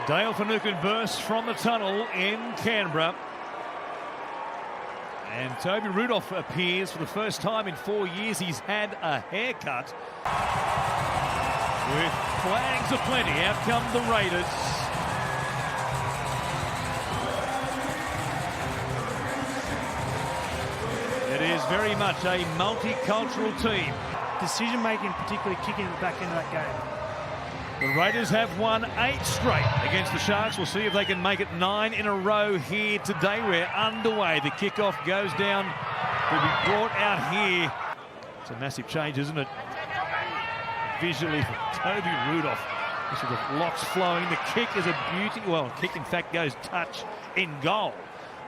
Dale Finucane bursts from the tunnel in Canberra. And Toby Rudolph appears for the first time in 4 years. He's had a haircut. With flags aplenty, out come the Raiders. It is very much a multicultural team. Decision making, particularly kicking at the back end of that game. The Raiders have won 8 straight against the Sharks. We'll see if they can make it 9 in a row here today. We're underway. The kickoff goes down. Will be brought out here. It's a massive change, isn't it? Visually for Toby Rudolph. This is the locks flowing. The kick is a beauty. Well, kick in fact goes touch in goal.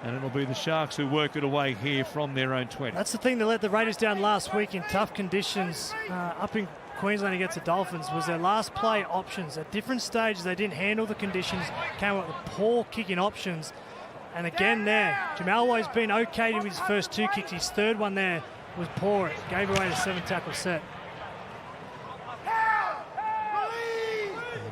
And it'll be the Sharks who work it away here from their own 20. That's the thing that let the Raiders down last week in tough conditions up in Queensland against the Dolphins was their last play options. At different stages, they didn't handle the conditions, came up with poor kicking options. And again there, Jamal White's been okay with his first 2 kicks. His third one there was poor. It gave away the 7-tackle set.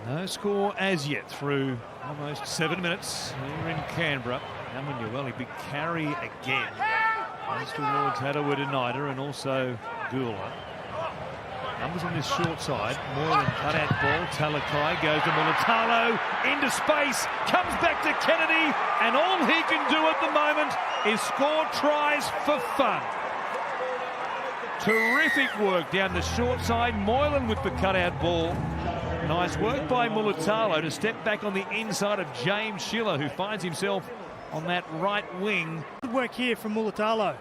No score as yet through almost 7 minutes here in Canberra. Amunueli, big carry again. Goes towards Hadaward and Ida and also Gula. Numbers on this short side. Moylan cut out ball. Talakai goes to Mulitalo. Into space. Comes back to Kennedy. And all he can do at the moment is score tries for fun. Terrific work down the short side. Moylan with the cutout ball. Nice work by Mulitalo to step back on the inside of James Schiller, who finds himself on that right wing. Good work here from Mulitalo.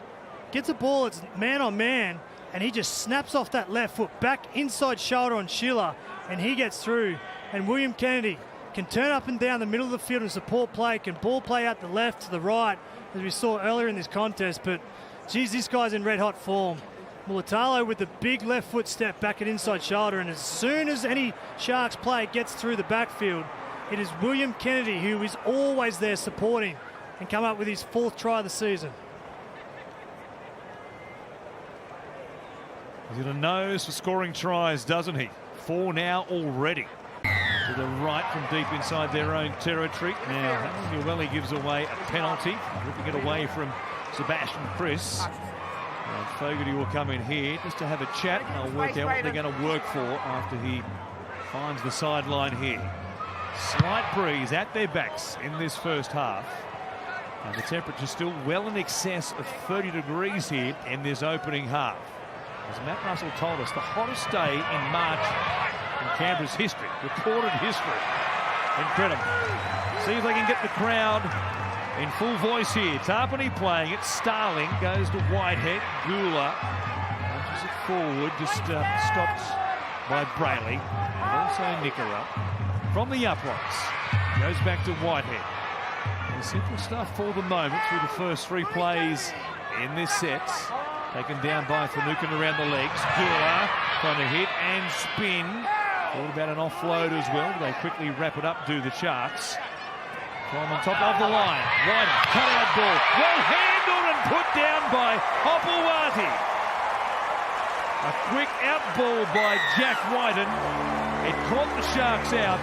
Gets a ball, it's man on man, and he just snaps off that left foot back inside shoulder on Schiller, and he gets through. And William Kennedy can turn up and down the middle of the field and support play, can ball play out the left to the right, as we saw earlier in this contest. But geez, this guy's in red hot form. Mulitalo with the big left foot step back at inside shoulder, and as soon as any Sharks player gets through the backfield, it is William Kennedy who is always there supporting and come up with his 4th try of the season. He's got a nose for scoring tries, doesn't he? 4 now already. To the right from deep inside their own territory. Now, Amunueli gives away a penalty, ripping it away from Sebastian Chris. And Fogarty will come in here just to have a chat, and they'll work out what they're going to work for after he finds the sideline here. Slight breeze at their backs in this first half. And the temperature still well in excess of 30 degrees here in this opening half. As Matt Russell told us, the hottest day in March in Canberra's history, recorded history. Incredible. See if they can get the crowd in full voice here. Tarpany playing it. Starling goes to Whitehead. Gula punches it forward, just stopped by Brayley. And also Nickera from the uprights. Goes back to Whitehead. And simple stuff for the moment through the first 3 plays in this set. Taken down by Finucane around the legs. Gula trying to hit and spin. Thought about an offload as well. They quickly wrap it up, do the Sharks. From on top of the line. Ryder, cut out ball. Well handled and put down by Hopewadi. A quick out ball by Jack Whiten. It caught the Sharks out.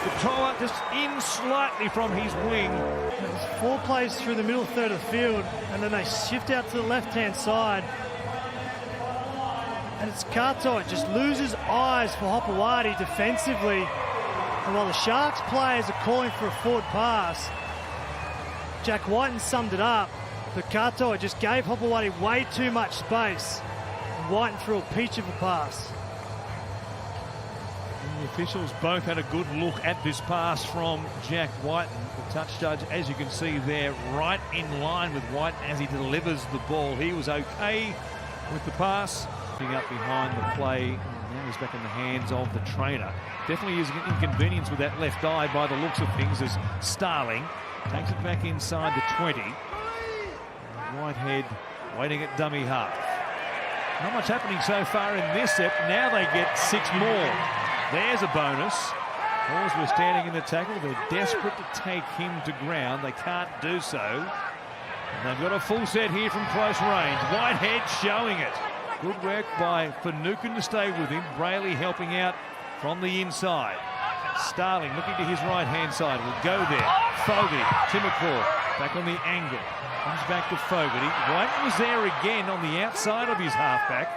Katoa just in slightly from his wing. There's 4 plays through the middle third of the field, and then they shift out to the left-hand side. And it's Katoa just loses eyes for Hopewadi defensively. And while the Sharks players are calling for a forward pass, Jack Whiten summed it up. But Katoa just gave Hopewadi way too much space. And Whiten threw a peach of a pass. The officials both had a good look at this pass from Jack Whiten. The touch judge, as you can see there, right in line with Whiten as he delivers the ball. He was okay with the pass. Up behind the play, now he's back in the hands of the trainer. Definitely is an inconvenience with that left eye by the looks of things as Starling takes it back inside the 20. Whitehead waiting at dummy half. Not much happening so far in this set. Now they get 6 more. There's a bonus. Hawes were standing in the tackle. They're desperate to take him to ground. They can't do so. And they've got a full set here from close range. Whitehead showing it. Good work by Finucane to stay with him. Brayley helping out from the inside. Starling looking to his right-hand side. Will go there. Fogarty, Timokor, back on the angle. Comes back to Fogarty. White was there again on the outside of his halfback.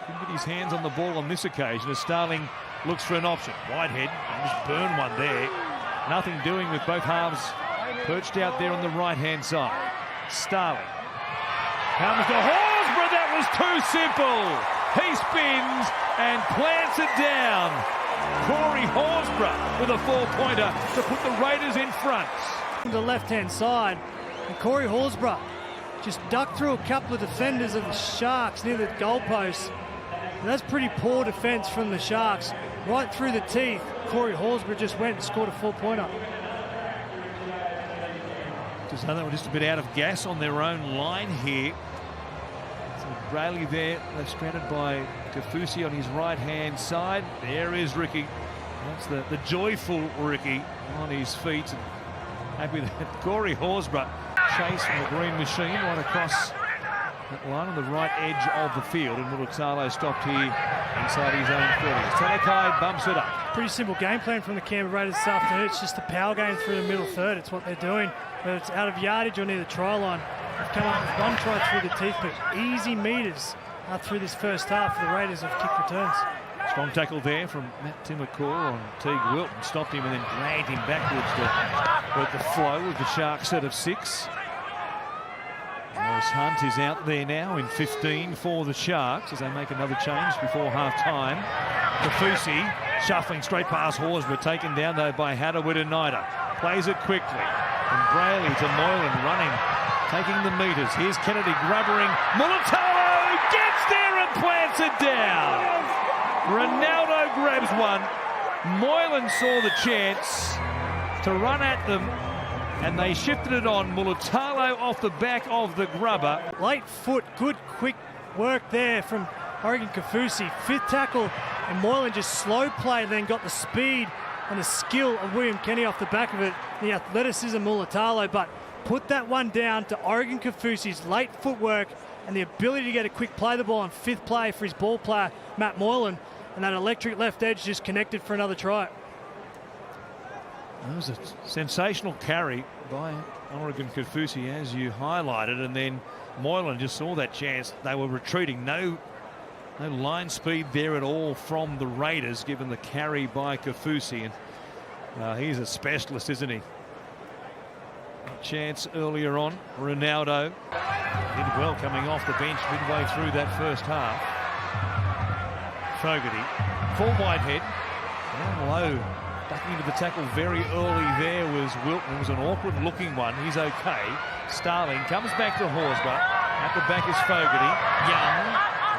Didn't get his hands on the ball on this occasion as Starling looks for an option. Whitehead just burned one there. Nothing doing with both halves perched out there on the right-hand side. Starling comes to Horsburgh. That was too simple. He spins and plants it down. Corey Horsburgh with a 4-pointer to put the Raiders in front. The left-hand side, and Corey Horsburgh just ducked through a couple of defenders of the Sharks near the goalpost. And that's pretty poor defence from the Sharks. Right through the teeth, Corey Horsburgh just went and scored a 4-pointer. Just another one, just a bit out of gas on their own line here. So Brayley there, they're surrounded by Kaufusi on his right-hand side. There is Ricky. That's the joyful Ricky on his feet. And happy that Corey Horsburgh chased from the green machine right across that line on the right edge of the field. And Mulitalo stopped here inside his own 30. Talakai bumps it up. Pretty simple game plan from the Canberra Raiders this afternoon. It's just a power game through the middle third. It's what they're doing. Whether it's out of yardage or near the try line. They've come up with one try through the teeth, but easy meters through this first half for the Raiders of kick returns. Strong tackle there from Matt Timokor on Teague Wilton. Stopped him and then dragged him backwards to break the flow of the Sharks set of 6. Morris Hunt is out there now in 15 for the Sharks as they make another change before half-time. Kaufusi shuffling straight past Horsburgh, taken down though by Harawira-Naidoo. Plays it quickly. From Brayley to Moylan running, taking the meters. Here's Kennedy grubbering. Mulitalo gets there and plants it down. Ronaldo grabs one. Moylan saw the chance to run at them, and they shifted it on. Mulitalo off the back of the grubber. Late foot, good quick work there from Oregon Kaufusi. 5th tackle, and Moylan just slow played, then got the speed and the skill of William Kenny off the back of it. The athleticism Mulitalo, but put that one down to Oregon Kaufusi's late footwork and the ability to get a quick play the ball on 5th play for his ball player, Matt Moylan. And that electric left edge just connected for another try. That was a sensational carry by Oregon Kaufusi, as you highlighted, and then Moylan just saw that chance. They were retreating. No line speed there at all from the Raiders, given the carry by Kaufusi. And he's a specialist, isn't he? Chance earlier on. Ronaldo did well coming off the bench midway through that first half. Fogarty for Whitehead. Down low. Ducking into the tackle very early there was Wilton. It was an awkward looking one. He's okay. Starling comes back to Horsburgh. At the back is Fogarty. Young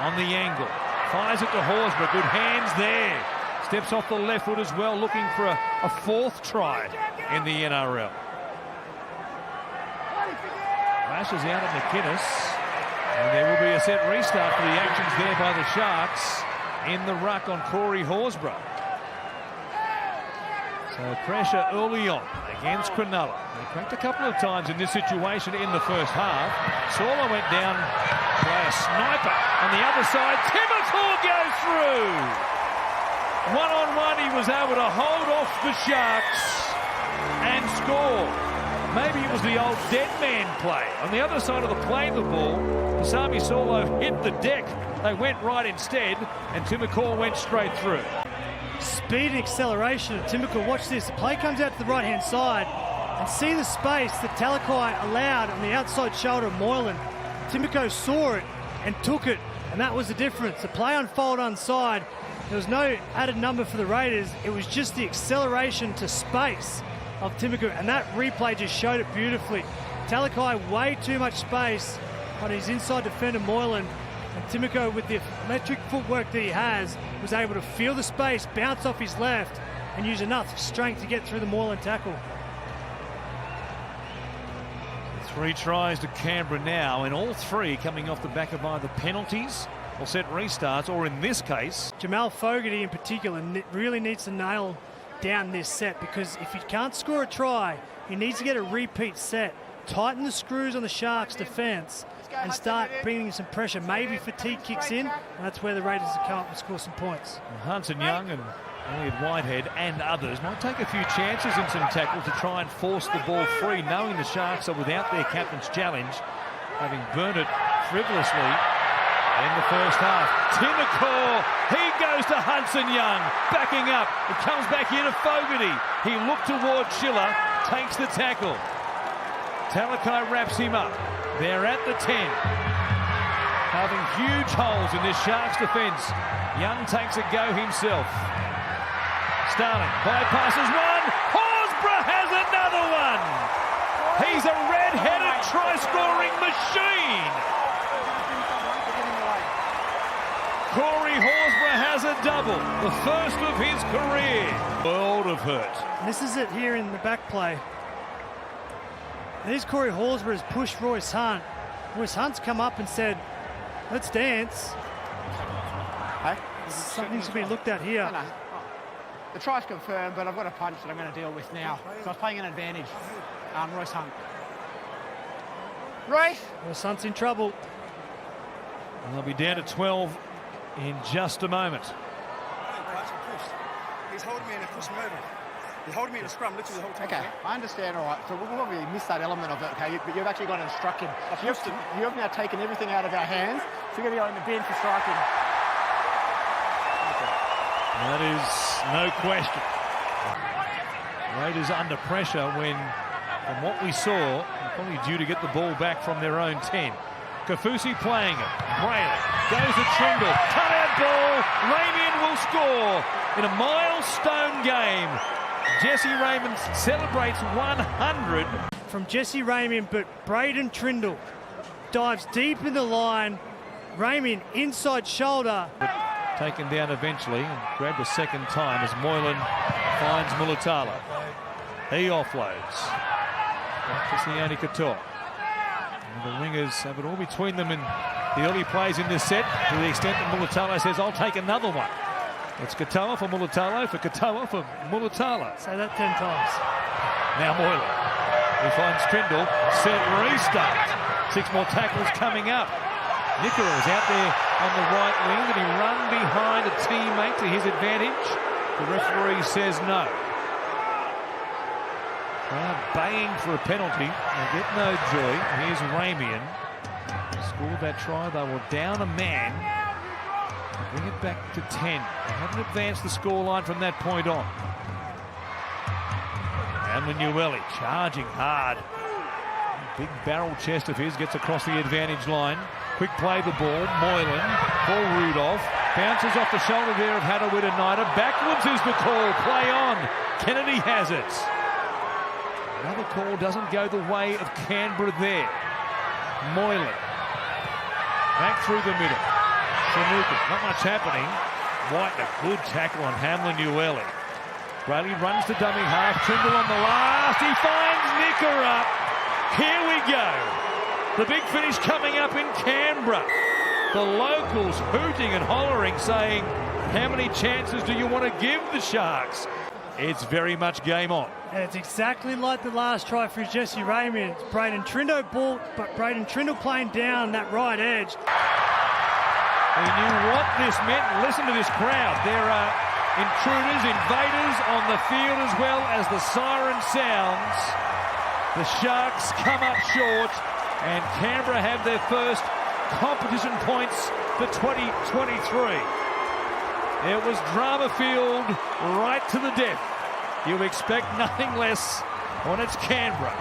on the angle. Fires it to Horsburgh. Good hands there. Steps off the left foot as well, looking for a 4th try in the NRL. Lashes out of McInnes. And there will be a set restart for the actions there by the Sharks in the ruck on Corey Horsburgh. So pressure early on against Cronulla. They cracked a couple of times in this situation in the first half. Sawler went down by a sniper on the other side. Timokor goes through. One-on-one, he was able to hold off the Sharks and score. Maybe it was the old dead man play. On the other side of the play, the ball, Pasami Saulo hit the deck. They went right instead, and Timokor went straight through. Speed and acceleration of Timokor. Watch this. The play comes out to the right-hand side, and see the space that Talakai allowed on the outside shoulder of Moylan. Timokor saw it and took it, and that was the difference. The play unfolded onside. There was no added number for the Raiders. It was just the acceleration to space of Timokor, and that replay just showed it beautifully. Talakai way too much space on his inside defender Moylan, and Timokor, with the electric footwork that he has, was able to feel the space, bounce off his left, and use enough strength to get through the Moylan tackle. 3 tries to Canberra now, and all 3 coming off the back of either penalties or set restarts, or in this case, Jamal Fogarty in particular really needs to nail down this set, because if he can't score a try, he needs to get a repeat set, tighten the screws on the Sharks' defence, and start bringing some pressure. Maybe fatigue kicks in, and that's where the Raiders will come up and score some points. Hunt and Young and Elliot Whitehead and others might take a few chances in some tackles to try and force the ball free, knowing the Sharks are without their captain's challenge, having burnt it frivolously in the first half. Timokor, he goes to Hudson Young, backing up. It comes back here to Fogarty. He looked toward Schiller, takes the tackle. Talakai wraps him up. They're at the 10. Having huge holes in this Sharks defence. Young takes a go himself. Starling bypasses one. Horsburgh has another one. He's a red-headed try-scoring machine. Corey Horsburgh has a double, the first of his career. World of hurt. This is it here in the back play. There's Corey Horsburgh has pushed Royce Hunt. Royce Hunt's come up and said, let's dance. Hey? Something to be looked at here. No. The try's confirmed, but I've got a punch that I'm going to deal with now. So I was playing an advantage. Royce Hunt. Royce! Royce Hunt's in trouble. And they'll be down to 12 in just a moment. He's holding me and pushing me over. He's holding me in a scrum literally the whole time. Okay, I understand, all right. So we've probably missed that element of it, okay? But you've actually got to instruct him. You have now taken everything out of our hands. So you're going to go in the bin for striking. That is no question. Raiders under pressure when, from what we saw, they're probably due to get the ball back from their own 10. Kafusi playing it. Brayley goes to Trindle. Cut-out ball. Ramian will score in a milestone game. Jesse Raymond celebrates 100. From Jesse Ramian, but Braden Trindle dives deep in the line. Ramian inside shoulder. Taken down eventually and grabbed a second time as Moylan finds Mulitalo. He offloads. Back to Sione Katoa. The wingers have it all between them in the early plays in this set, to the extent that Mulitalo says, I'll take another one. It's Katoa for Mulitalo, for Katoa for Mulitalo. Say that 10 times. Now Moylan. He finds Trindle. Set restart. 6 more tackles coming up. Nicola is out there on the right wing. Did he run behind a teammate to his advantage? The referee says no. Crowd baying for a penalty. They get no joy. Here's Ramian. Scored that try. They were down a man. Bring it back to 10. They haven't advanced the scoreline from that point on. And Manueli charging hard. Big barrel chest of his gets across the advantage line. Quick play the ball. Moylan for Rudolph. Bounces off the shoulder there of Harawira-Naera. Backwards is the call. Play on. Kennedy has it. Another call doesn't go the way of Canberra there. Moylan. Back through the middle. Sanuka. Not much happening. White, a good tackle on Hamlin-Uele. Brayley runs to dummy half. Trindle on the last. He finds Nicker up. Here we go. The big finish coming up in Canberra. The locals hooting and hollering, saying, how many chances do you want to give the Sharks? It's very much game on. And it's exactly like the last try for Jesse Ramian. It's Braden Trindle ball, but Braden Trindle playing down that right edge. He knew what this meant. Listen to this crowd. There are intruders, invaders on the field as well as the siren sounds. The Sharks come up short, and Canberra have their first competition points for 2023. It was drama-filled right to the death. You expect nothing less when it's Canberra.